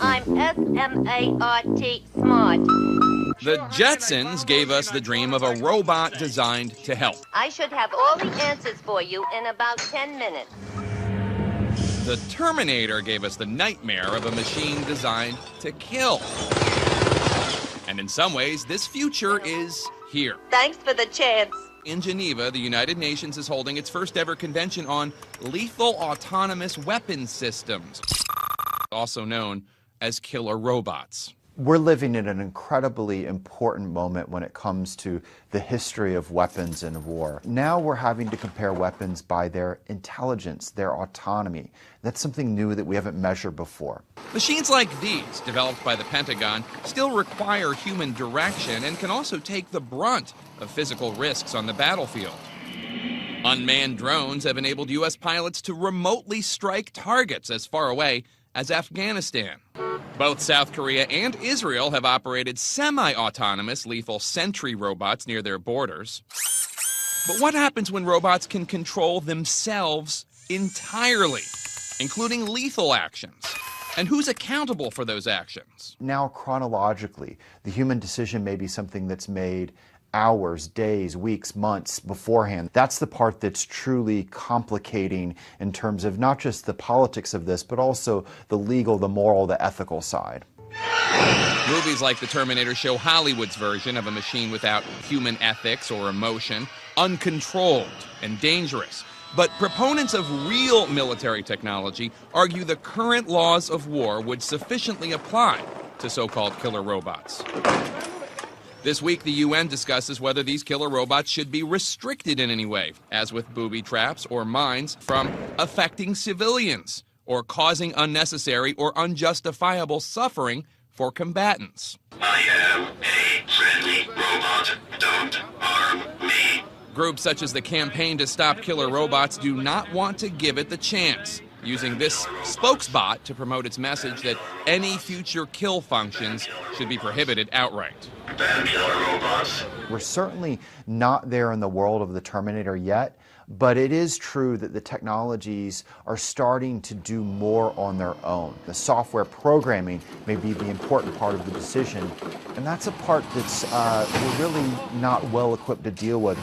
I'm S-M-A-R-T, smart. The Jetsons gave us the dream of a robot designed to help. I should have all the answers for you in about 10 minutes. The Terminator gave us the nightmare of a machine designed to kill. And in some ways, this future is here. Thanks for the chance. In Geneva, the United Nations is holding its first ever convention on lethal autonomous weapons systems, also known as killer robots. We're living in an incredibly important moment when it comes to the history of weapons and war. Now we're having to compare weapons by their intelligence, their autonomy. That's something new that we haven't measured before. Machines like these, developed by the Pentagon, still require human direction and can also take the brunt of physical risks on the battlefield. Unmanned drones have enabled U.S. pilots to remotely strike targets as far away as Afghanistan. Both South Korea and Israel have operated semi-autonomous lethal sentry robots near their borders. But what happens when robots can control themselves entirely, including lethal actions? And who's accountable for those actions? Now, chronologically, the human decision may be something that's made hours, days, weeks, months beforehand. That's the part that's truly complicating in terms of not just the politics of this, but also the legal, the moral, the ethical side. Movies like The Terminator show Hollywood's version of a machine without human ethics or emotion, uncontrolled and dangerous. But proponents of real military technology argue the current laws of war would sufficiently apply to so-called killer robots. This week, the UN discusses whether these killer robots should be restricted in any way, as with booby traps or mines, from affecting civilians or causing unnecessary or unjustifiable suffering for combatants. I am a friendly robot. Don't harm me. Groups such as the Campaign to Stop Killer Robots do not want to give it the chance, using this spokesbot to promote its message that any future kill functions should be prohibited outright. Ban killer robots. We're certainly not there in the world of the Terminator yet, but it is true that the technologies are starting to do more on their own. The software programming may be the important part of the decision, and that's a part that's we're really not well equipped to deal with.